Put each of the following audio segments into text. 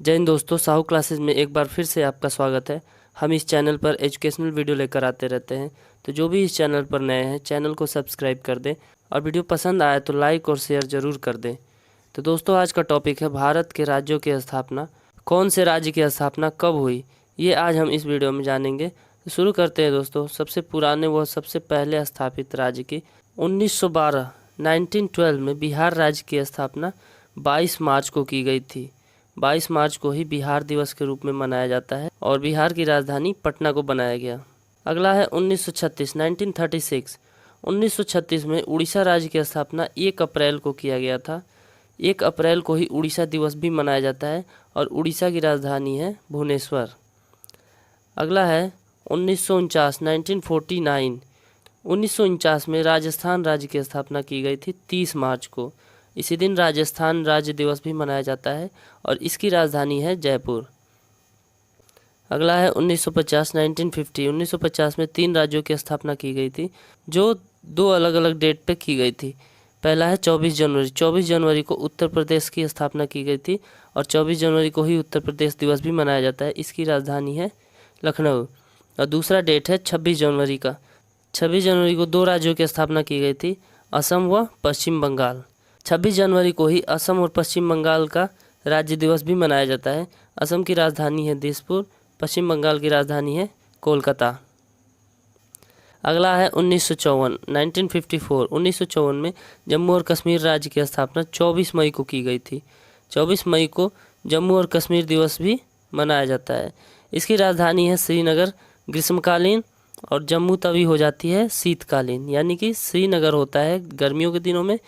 जय हिंद दोस्तों, साहू क्लासेस में एक बार फिर से आपका स्वागत है। हम इस चैनल पर एजुकेशनल वीडियो लेकर आते रहते हैं, तो जो भी इस चैनल पर नए हैं चैनल को सब्सक्राइब कर दें और वीडियो पसंद आए तो लाइक और शेयर ज़रूर कर दें। तो दोस्तों, आज का टॉपिक है भारत के राज्यों की स्थापना। कौन से राज्य की स्थापना कब हुई, ये आज हम इस वीडियो में जानेंगे। तो शुरू करते हैं दोस्तों। सबसे पुराने व सबसे पहले स्थापित राज्य की 1912 में बिहार राज्य की स्थापना 22 मार्च को की गई थी। 22 मार्च को ही बिहार दिवस के रूप में मनाया जाता है और बिहार की राजधानी पटना को बनाया गया। अगला है 1936 1936 में उड़ीसा राज्य की स्थापना 1 अप्रैल को किया गया था। 1 अप्रैल को ही उड़ीसा दिवस भी मनाया जाता है और उड़ीसा की राजधानी है भुवनेश्वर। अगला है 1949 1949 में राजस्थान राज्य की स्थापना की गई थी 30 मार्च को। इसी दिन राजस्थान राज्य दिवस भी मनाया जाता है और इसकी राजधानी है जयपुर। अगला है 1950 में 3 राज्यों की स्थापना की गई थी, जो 2 अलग अलग डेट पे की गई थी। पहला है 24 जनवरी को उत्तर प्रदेश की स्थापना की गई थी और 24 जनवरी को ही उत्तर प्रदेश दिवस भी मनाया जाता है। इसकी राजधानी है लखनऊ। और दूसरा डेट है 26 जनवरी का। 26 जनवरी को 2 राज्यों की स्थापना की गई थी, असम व पश्चिम बंगाल। 26 जनवरी को ही असम और पश्चिम बंगाल का राज्य दिवस भी मनाया जाता है। असम की राजधानी है दिसपुर, पश्चिम बंगाल की राजधानी है कोलकाता। अगला है 1954 में जम्मू और कश्मीर राज्य की स्थापना 24 मई को की गई थी। 24 मई को जम्मू और कश्मीर दिवस भी मनाया जाता है। इसकी राजधानी है श्रीनगर ग्रीष्मकालीन और जम्मू तवी हो जाती है शीतकालीन, यानी कि श्रीनगर होता है गर्मियों के दिनों में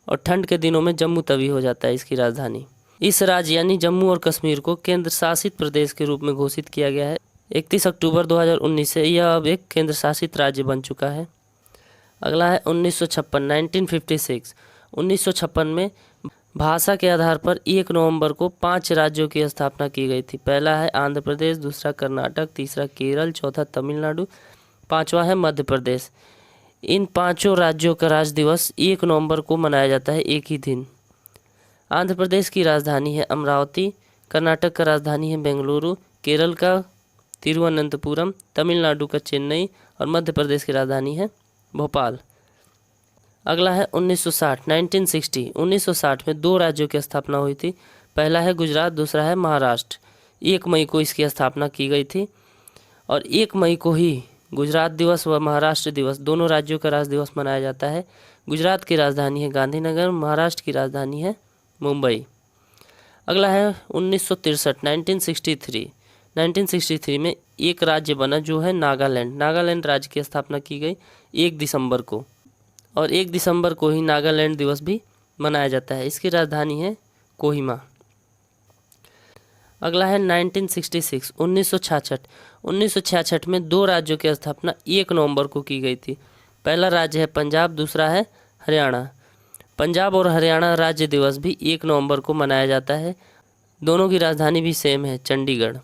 और ठंड के दिनों में जम्मू तवी हो जाता है इसकी राजधानी। इस राज्य यानी जम्मू और कश्मीर को केंद्र शासित प्रदेश के रूप में घोषित किया गया है। 31 अक्टूबर 2019 से यह अब एक केंद्र शासित राज्य बन चुका है। अगला है 1956 1956 में भाषा के आधार पर 1 नवंबर को 5 राज्यों की स्थापना की गई थी। पहला है आंध्र प्रदेश, दूसरा कर्नाटक, तीसरा केरल, चौथा तमिलनाडु, 5वां है मध्य प्रदेश। इन 5 राज्यों का राज्य दिवस 1 नवंबर को मनाया जाता है, एक ही दिन। आंध्र प्रदेश की राजधानी है अमरावती, कर्नाटक का राजधानी है बेंगलुरु, केरल का तिरुवनंतपुरम, तमिलनाडु का चेन्नई और मध्य प्रदेश की राजधानी है भोपाल। अगला है 1960 में 2 राज्यों की स्थापना हुई थी। पहला है गुजरात, दूसरा है महाराष्ट्र। 1 मई को इसकी स्थापना की गई थी और 1 मई को ही गुजरात दिवस व महाराष्ट्र दिवस दोनों राज्यों का राज्य दिवस मनाया जाता है। गुजरात की राजधानी है गांधीनगर, महाराष्ट्र की राजधानी है मुंबई। अगला है 1963 में एक राज्य बना जो है नागालैंड। नागालैंड राज्य की स्थापना की गई 1 दिसंबर को और 1 दिसंबर को ही नागालैंड दिवस भी मनाया जाता है। इसकी राजधानी है कोहिमा। अगला है 1966 में 2 राज्यों की स्थापना 1 नवंबर को की गई थी। पहला राज्य है पंजाब, दूसरा है हरियाणा। पंजाब और हरियाणा राज्य दिवस भी 1 नवंबर को मनाया जाता है। दोनों की राजधानी भी सेम है, चंडीगढ़।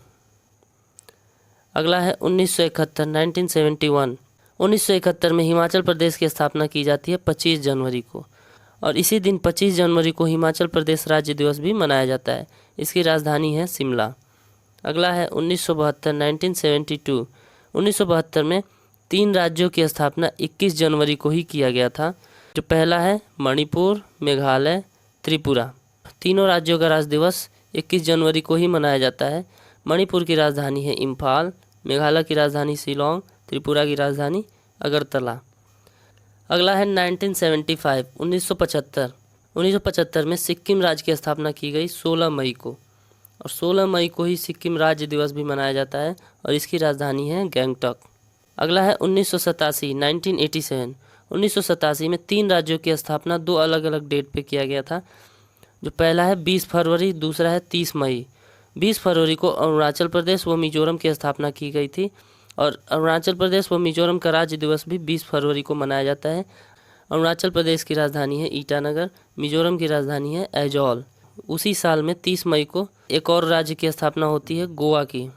अगला है 1971 1971 में हिमाचल प्रदेश की स्थापना की जाती है 25 जनवरी को और इसी दिन 25 जनवरी को हिमाचल प्रदेश राज्य दिवस भी मनाया जाता है। इसकी राजधानी है शिमला। अगला है 1972 1972 में 3 राज्यों की स्थापना 21 जनवरी को ही किया गया था। जो पहला है मणिपुर, मेघालय, त्रिपुरा। तीनों राज्यों का राज्य दिवस 21 जनवरी को ही मनाया जाता है। मणिपुर की राजधानी है इम्फाल, मेघालय की राजधानी शिलोंग, त्रिपुरा की राजधानी अगरतला। अगला है 1975 में सिक्किम राज्य की स्थापना की गई 16 मई को और 16 मई को ही सिक्किम राज्य दिवस भी मनाया जाता है और इसकी राजधानी है गैंगटॉक। अगला है 1987 में 3 राज्यों की स्थापना 2 अलग अलग डेट पे किया गया था। जो पहला है 20 फरवरी, दूसरा है 30 मई। 20 फरवरी को अरुणाचल प्रदेश व मिजोरम की स्थापना की गई थी और अरुणाचल प्रदेश व मिजोरम का राज्य दिवस भी 20 फरवरी को मनाया जाता है। अरुणाचल प्रदेश की राजधानी है ईटानगर, मिजोरम की राजधानी है ऐजॉल। उसी साल में 30 मई को एक और राज्य की स्थापना होती है गोवा की।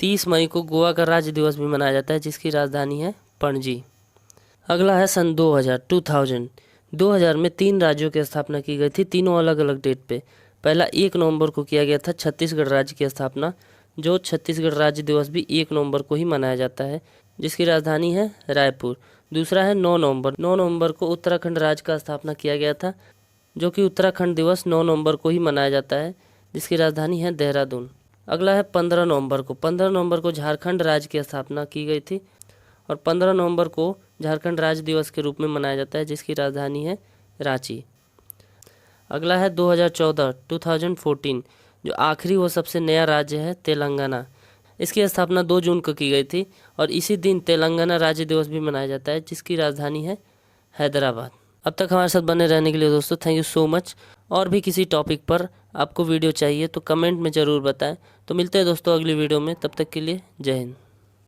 30 मई को गोवा का राज्य दिवस भी मनाया जाता है जिसकी राजधानी है पणजी। अगला है सन 2000 में 3 राज्यों की स्थापना की गई थी, तीनों अलग अलग डेट पे। पहला 1 नवंबर को किया गया था छत्तीसगढ़ राज्य की स्थापना, जो छत्तीसगढ़ राज्य दिवस भी 1 नवंबर को ही मनाया जाता है, जिसकी राजधानी है रायपुर। दूसरा है 9 नवंबर। 9 नवंबर को उत्तराखंड राज्य का स्थापना किया गया था, जो कि उत्तराखंड दिवस 9 नवंबर को ही मनाया जाता है, जिसकी राजधानी है देहरादून। अगला है 15 नवंबर को। 15 नवंबर को झारखंड राज्य की स्थापना की गई थी और 15 नवंबर को झारखंड राज्य दिवस के रूप में मनाया जाता है, जिसकी राजधानी है रांची। अगला है 2014 जो आखिरी व सबसे नया राज्य है तेलंगाना। इसकी स्थापना 2 जून को की गई थी और इसी दिन तेलंगाना राज्य दिवस भी मनाया जाता है, जिसकी राजधानी है हैदराबाद। अब तक हमारे साथ बने रहने के लिए दोस्तों थैंक यू सो मच। और भी किसी टॉपिक पर आपको वीडियो चाहिए तो कमेंट में ज़रूर बताएं। तो मिलते हैं दोस्तों अगली वीडियो में, तब तक के लिए जय हिंद।